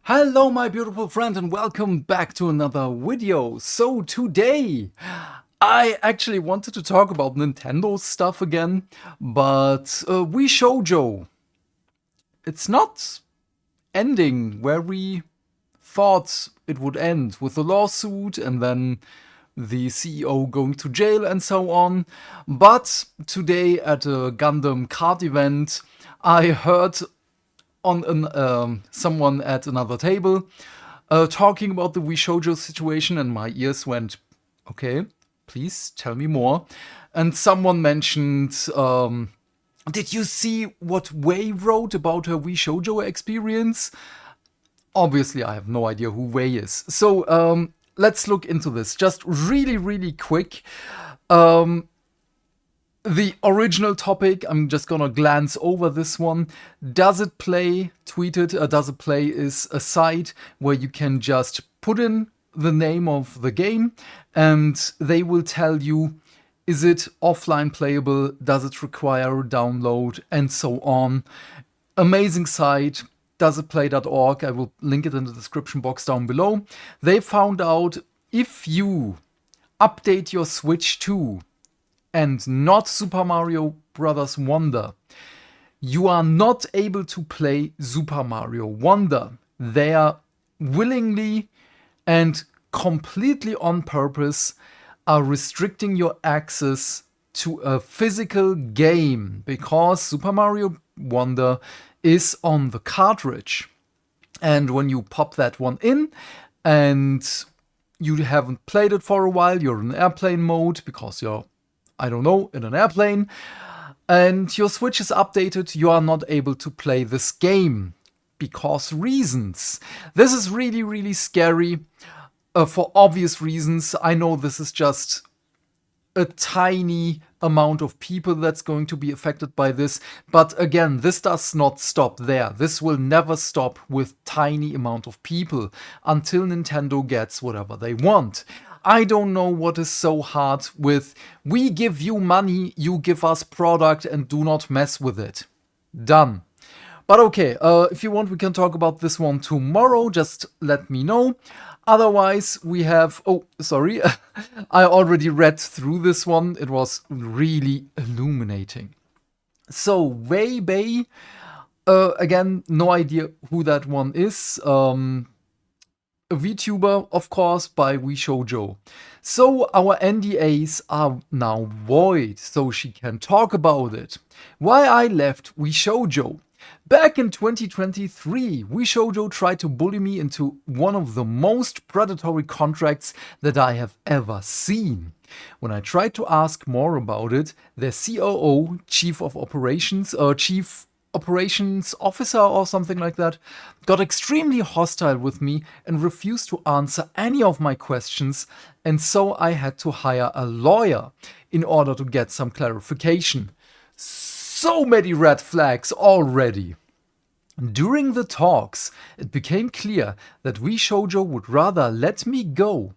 Hello my beautiful friend and welcome back to another video. So today I actually wanted to talk about Nintendo stuff again, but Vshojo, it's not ending where we thought it would end, with the lawsuit and then the CEO going to jail and so on. But today at a Gundam card event I heard on someone at another table talking about the Vshojo situation, and my ears went, okay, please tell me more. And someone mentioned, did you see what Wei wrote about her Vshojo experience? Obviously, I have no idea who Wei is. So let's look into this just really, really quick. The original topic, I'm just gonna glance over this one. Does It Play tweeted, Does It Play is a site where you can just put in the name of the game and they will tell you, is it offline playable, does it require a download, and so on. Amazing site, doesitplay.org. I will link it in the description box down below. They found out if you update your Switch 2 and not Super Mario Bros. Wonder, you are not able to play Super Mario Wonder. They are willingly and completely on purpose are restricting your access to a physical game because Super Mario Wonder is on the cartridge. And when you pop that one in and you haven't played it for a while, you're in airplane mode because you're, I don't know, in an airplane, and your Switch is updated, you are not able to play this game because reasons. This is really, really scary for obvious reasons. I know this is just a tiny amount of people that's going to be affected by this, but again, this does not stop there. This will never stop with tiny amount of people until Nintendo gets whatever they want. I don't know what is so hard with, we give you money, you give us product, and do not mess with it. Done. But okay, if you want, we can talk about this one tomorrow. Just let me know. Otherwise, we have... Oh, sorry. I already read through this one. It was really illuminating. So, Veibae, again, no idea who that one is. A VTuber, of course, by Vshojo. So our NDAs are now void, so she can talk about it. Why I left Vshojo. Back in 2023, Vshojo tried to bully me into one of the most predatory contracts that I have ever seen. When I tried to ask more about it, their COO, Chief Operations Officer or something like that, got extremely hostile with me and refused to answer any of my questions, and so I had to hire a lawyer in order to get some clarification. So many red flags already. During the talks, it became clear that Vshojo would rather let me go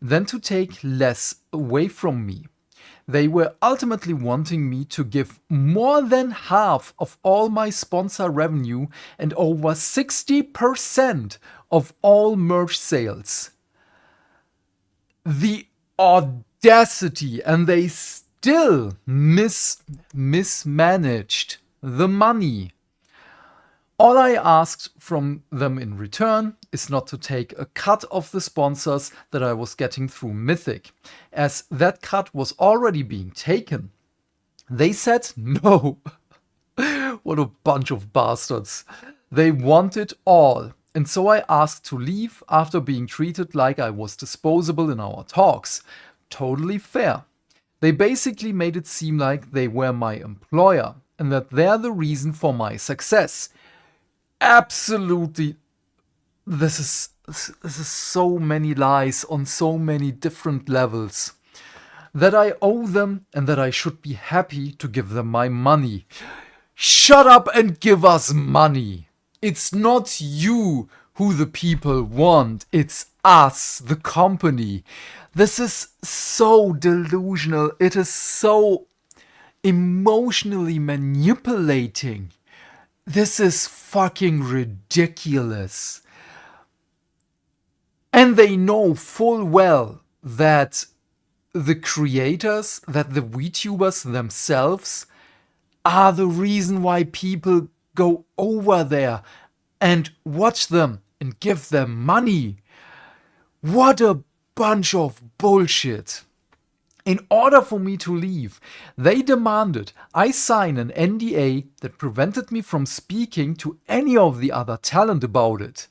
than to take less away from me. They were ultimately wanting me to give more than half of all my sponsor revenue and over 60% of all merch sales. The audacity, and they still mismanaged the money. All I asked from them in return is not to take a cut of the sponsors that I was getting through Mythic, as that cut was already being taken. They said no. What a bunch of bastards. They want it all, and so I asked to leave after being treated like I was disposable in our talks. Totally fair. They basically made it seem like they were my employer and that they're the reason for my success. Absolutely, this is so many lies on so many different levels. That I owe them and that I should be happy to give them my money. Shut up and give us money. It's not you who the people want, it's us, the company. This is so delusional. It is so emotionally manipulating. This is fucking ridiculous. And they know full well that the creators, that the VTubers themselves are the reason why people go over there and watch them and give them money. What a bunch of bullshit. In order for me to leave, they demanded I sign an NDA that prevented me from speaking to any of the other talent about it.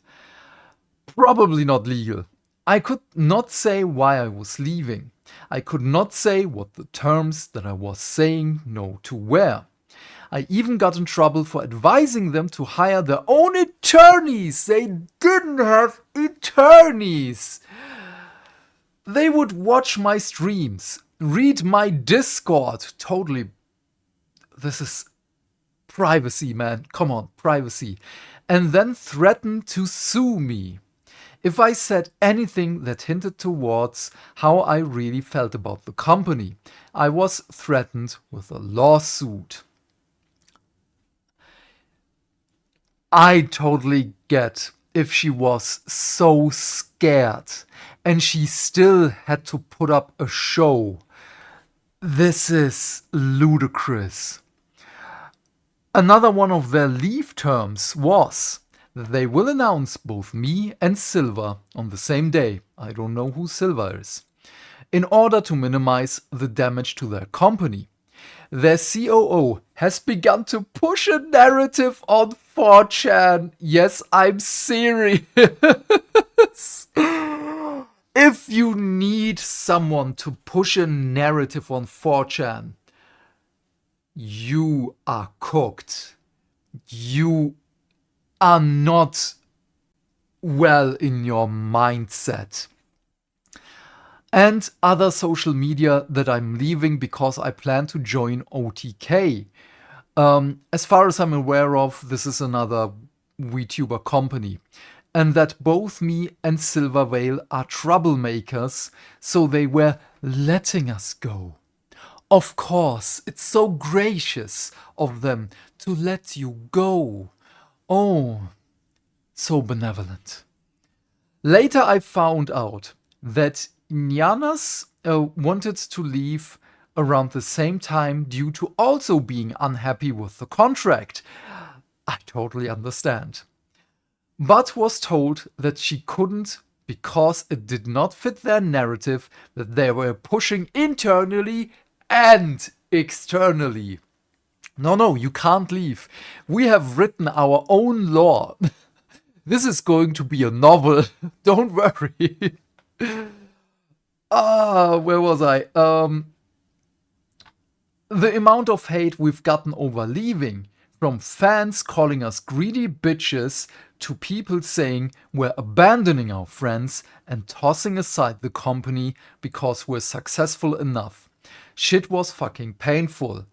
Probably not legal. I could not say why I was leaving. I could not say what the terms that I was saying no to were. I even got in trouble for advising them to hire their own attorneys. They didn't have attorneys. They would watch my streams, read my Discord. Totally. This is privacy, man. Come on, privacy. And then threaten to sue me if I said anything that hinted towards how I really felt about the company. I was threatened with a lawsuit. I totally get if she was so scared and she still had to put up a show. This is ludicrous. Another one of their leave terms was that they will announce both me and Silver on the same day. I don't know who Silver is. In order to minimize the damage to their company. Their COO has begun to push a narrative on 4chan. Yes, I'm serious. If you need someone to push a narrative on 4chan, you are cooked. You are not well in your mindset. And other social media that I'm leaving because I plan to join OTK. As far as I'm aware of, this is another VTuber company. And that both me and Silvervale are troublemakers, so they were letting us go. Of course, it's so gracious of them to let you go. Oh, so benevolent. Later I found out that Nyanas wanted to leave around the same time due to also being unhappy with the contract. I totally understand. But was told that she couldn't because it did not fit their narrative that they were pushing internally and externally. No, you can't leave. We have written our own law. This is going to be a novel. Don't worry. Where was I? The amount of hate we've gotten over leaving, from fans calling us greedy bitches to people saying we're abandoning our friends and tossing aside the company because we're successful enough. Shit was fucking painful.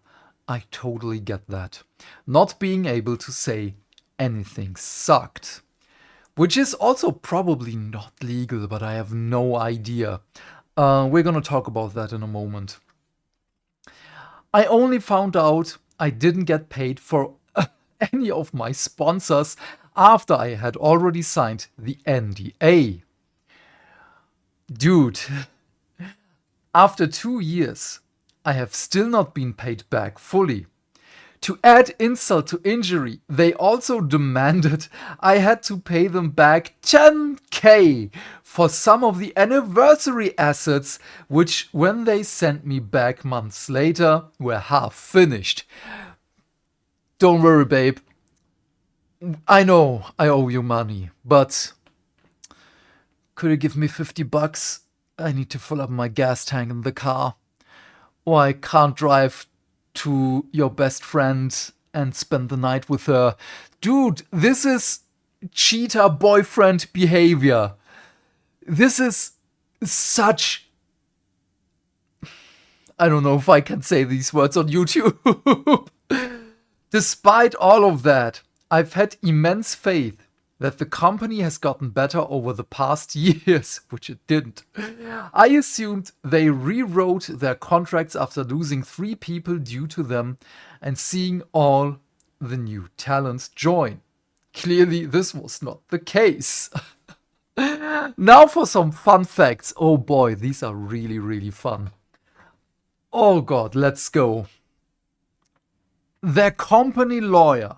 I totally get that. Not being able to say anything sucked. Which is also probably not legal, but I have no idea. We're gonna talk about that in a moment. I only found out I didn't get paid for any of my sponsors after I had already signed the NDA. Dude, after 2 years, I have still not been paid back fully. To add insult to injury, they also demanded I had to pay them back 10k for some of the anniversary assets, which when they sent me back months later were half finished. Don't worry, babe. I know I owe you money, but could you give me 50 bucks? I need to fill up my gas tank in the car. Or I can't drive to your best friend and spend the night with her. Dude, this is cheater boyfriend behavior. This is such... I don't know if I can say these words on YouTube. Despite all of that, I've had immense faith that the company has gotten better over the past years, which it didn't. I assumed they rewrote their contracts after losing 3 people due to them and seeing all the new talents join. Clearly, this was not the case. Now for some fun facts. Oh boy, these are really, really fun. Oh god, let's go. Their company lawyer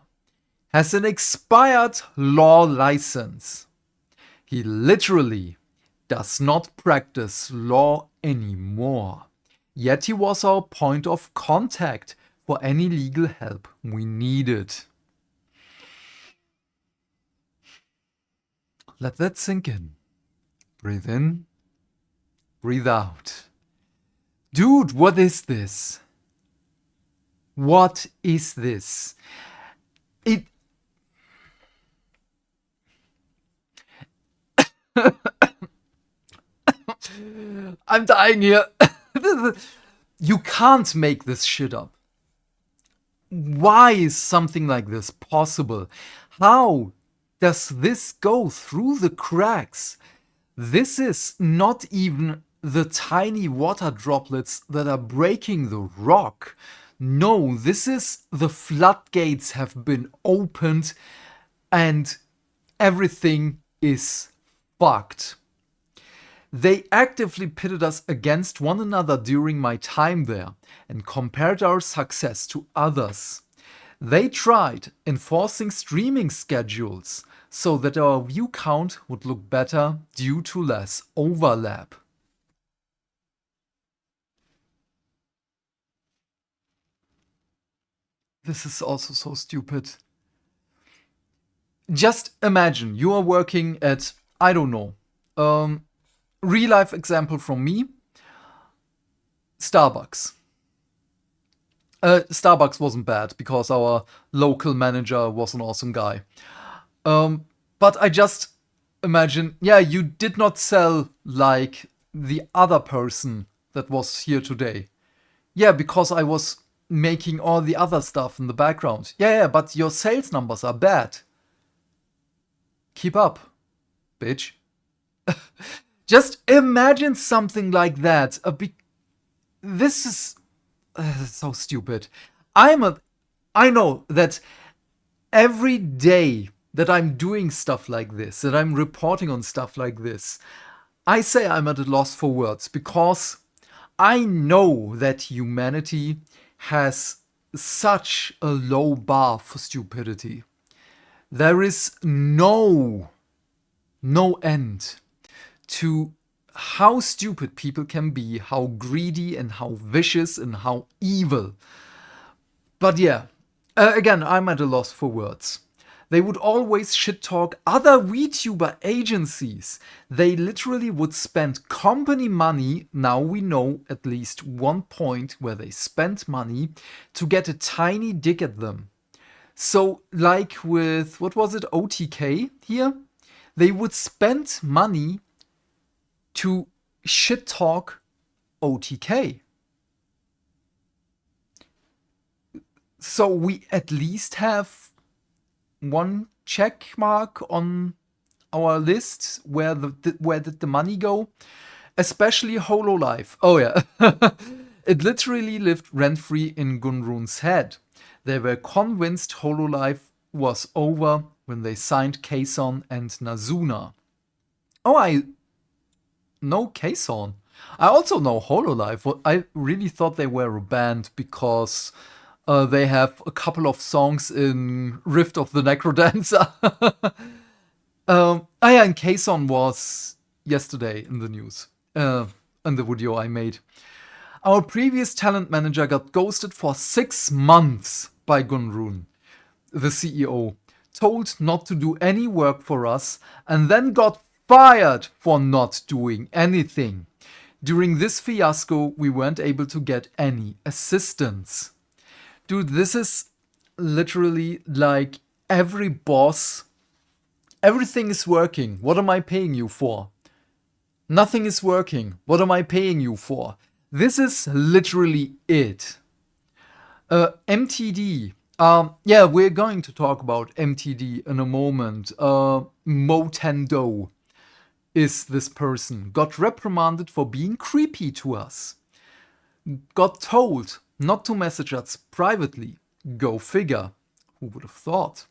has an expired law license. He literally does not practice law anymore. Yet he was our point of contact for any legal help we needed. Let that sink in. Breathe in, breathe out. Dude, what is this? What is this? It. I'm dying here. You can't make this shit up. Why is something like this possible? How does this go through the cracks? This is not even the tiny water droplets that are breaking the rock. No, this is the floodgates have been opened and everything is fucked. They actively pitted us against one another during my time there and compared our success to others. They tried enforcing streaming schedules so that our view count would look better due to less overlap. This is also so stupid. Just imagine you are working at, I don't know, real life example from me, Starbucks. Starbucks wasn't bad because our local manager was an awesome guy. But I just imagine, yeah, you did not sell like the other person that was here today. Yeah, because I was making all the other stuff in the background. Yeah, but your sales numbers are bad. Keep up, bitch. Just imagine something like that. This is so stupid. I know that every day that I'm doing stuff like this, that I'm reporting on stuff like this, I say I'm at a loss for words because I know that humanity has such a low bar for stupidity. There is no end to how stupid people can be, how greedy and how vicious and how evil. But yeah, again, I'm at a loss for words. They would always shit talk other VTuber agencies. They literally would spend company money. Now we know at least one point where they spent money to get a tiny dig at them. So, like with, what was it, OTK here? They would spend money to shit talk OTK. So we at least have one check mark on our list. Where did the money go? Especially HoloLive. Oh yeah. It literally lived rent-free in Gunrun's head. They were convinced HoloLive was over when they signed Kason and Nazuna. Oh, I know Kason. I also know HoloLive. I really thought they were a band because they have a couple of songs in Rift of the Necrodancer. Yeah, and Kason was yesterday in the news, in the video I made. Our previous talent manager got ghosted for 6 months by Gunrun, the CEO, told not to do any work for us, and then got fired for not doing anything. During this fiasco, we weren't able to get any assistance. Dude, this is literally like every boss. Everything is working. What am I paying you for? Nothing is working. What am I paying you for? This is literally it. MTD. Yeah, we're going to talk about MTD in a moment. Motendo is this person. Got reprimanded for being creepy to us. Got told not to message us privately. Go figure. Who would have thought?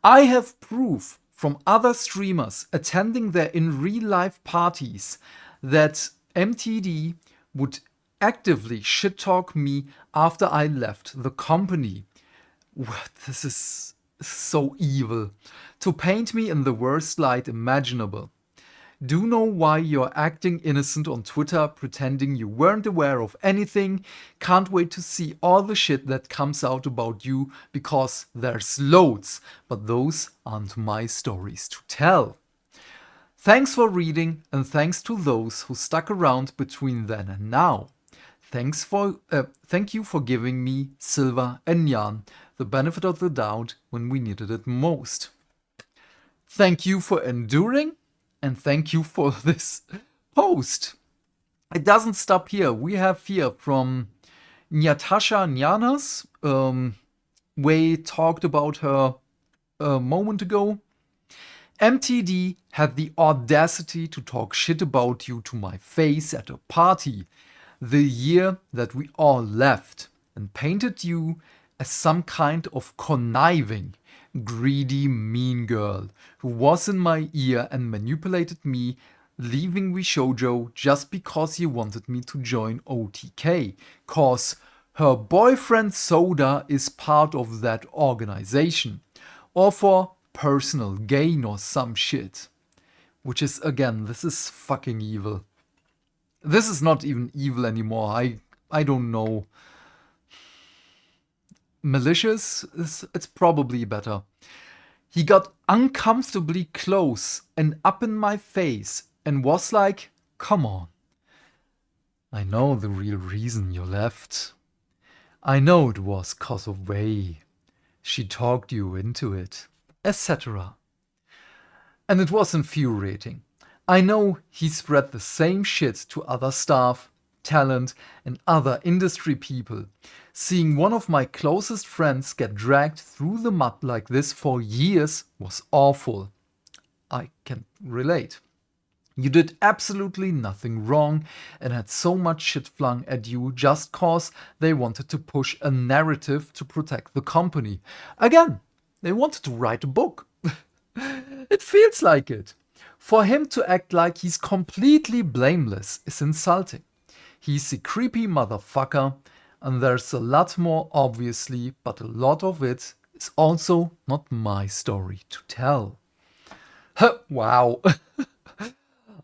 I have proof from other streamers attending their in real life parties that MTD would actively shit talk me after I left the company. What? This is so evil. To paint me in the worst light imaginable. Do know why you're acting innocent on Twitter, pretending you weren't aware of anything. Can't wait to see all the shit that comes out about you, because there's loads, but those aren't my stories to tell. Thanks for reading, and thanks to those who stuck around between then and now. Thank you for giving me, Silva and Jan, the benefit of the doubt when we needed it most. Thank you for enduring, and thank you for this post. It doesn't stop here. We have here from Natasha Nyanas. We talked about her a moment ago. MTD had the audacity to talk shit about you to my face at a party the year that we all left, and painted you as some kind of conniving, greedy mean girl who was in my ear and manipulated me, leaving Vshojo just because he wanted me to join OTK, cause her boyfriend Soda is part of that organization, or for personal gain or some shit. Which is, again, this is fucking evil. This is not even evil anymore. I don't know. Malicious? It's probably better. He got uncomfortably close and up in my face and was like, come on. I know the real reason you left. I know it was 'cause of Veibae. She talked you into it, etc. And it was infuriating. I know he spread the same shit to other staff, talent, and other industry people. Seeing one of my closest friends get dragged through the mud like this for years was awful. I can relate. You did absolutely nothing wrong and had so much shit flung at you just cause they wanted to push a narrative to protect the company. Again, they wanted to write a book. It feels like it. For him to act like he's completely blameless is insulting. He's a creepy motherfucker, and there's a lot more obviously, but a lot of it is also not my story to tell. Wow.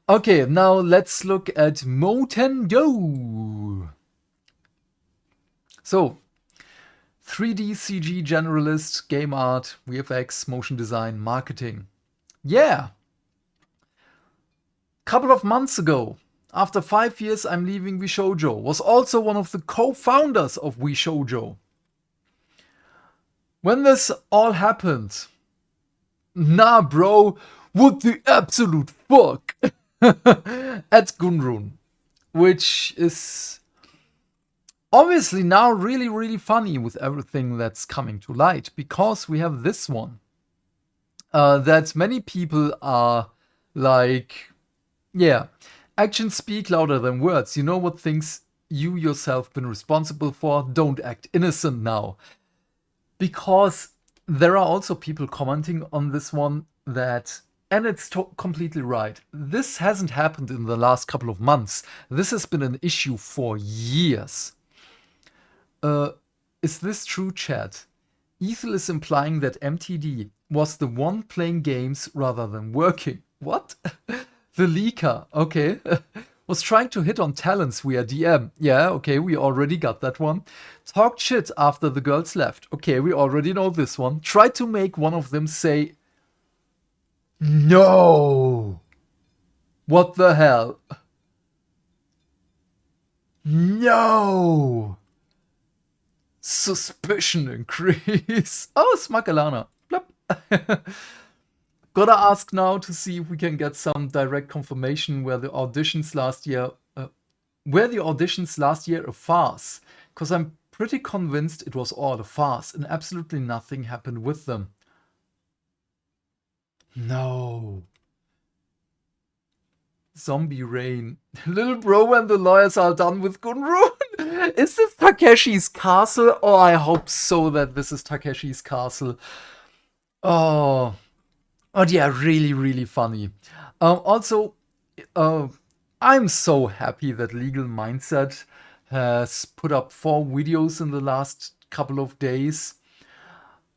Okay, now let's look at Motendo. So, 3D CG generalist, game art, VFX, motion design, marketing. Yeah! Couple of months ago, after 5 years I'm leaving Vshojo, was also one of the co-founders of Vshojo. When this all happened, nah bro, what the absolute fuck? At Gunrun, which is obviously now really, really funny with everything that's coming to light, because we have this one that many people are like, yeah, actions speak louder than words. You know what things you yourself been responsible for. Don't act innocent now. Because there are also people commenting on this one that, and it's completely right, this hasn't happened in the last couple of months. This has been an issue for years. Is this true, chat? Ethel is implying that MTD was the one playing games rather than working. What? The leaker, okay. Was trying to hit on talents via DM. Yeah, okay, we already got that one. Talked shit after the girls left. Okay, we already know this one. Tried to make one of them say, no. What the hell? No. Suspicion increase. Oh, Smakalana. Gotta ask now to see if we can get some direct confirmation where the auditions last year a farce. Because I'm pretty convinced it was all a farce and absolutely nothing happened with them. No. Zombie Rain. Little bro, when the lawyers are done with Gunrun. Is this Takeshi's castle? Oh, I hope so that this is Takeshi's castle. Oh. But yeah, really, really funny. Also, uh, I'm so happy that Legal Mindset has put up 4 videos in the last couple of days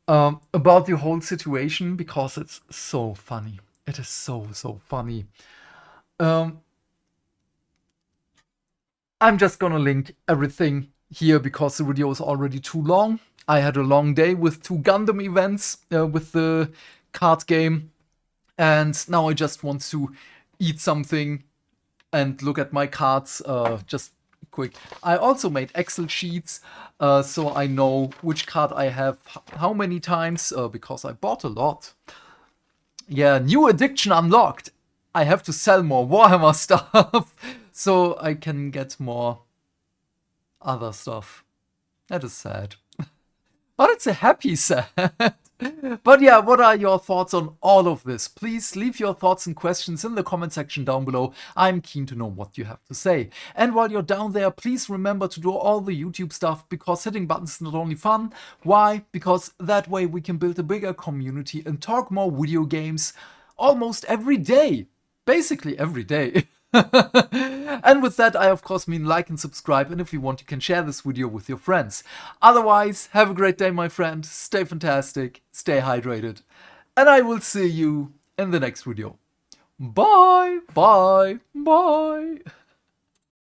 about the whole situation because it's so funny. It is so, so funny. Um, I'm just gonna link everything here because the video is already too long. I had a long day with 2 Gundam events with the card game, and now I just want to eat something and look at my cards just quick. I also made Excel sheets so I know which card I have how many times because I bought a lot. Yeah, new addiction unlocked. I have to sell more Warhammer stuff so I can get more other stuff. That is sad. But it's a happy sad. But yeah, what are your thoughts on all of this? Please leave your thoughts and questions in the comment section down below. I'm keen to know what you have to say. And while you're down there, please remember to do all the YouTube stuff because hitting buttons is not only fun. Why? Because that way we can build a bigger community and talk more video games almost every day. Basically every day. And with that, I of course mean like and subscribe, and if you want, you can share this video with your friends. Otherwise, have a great day, my friend. Stay fantastic, stay hydrated, and I will see you in the next video. Bye, bye, bye.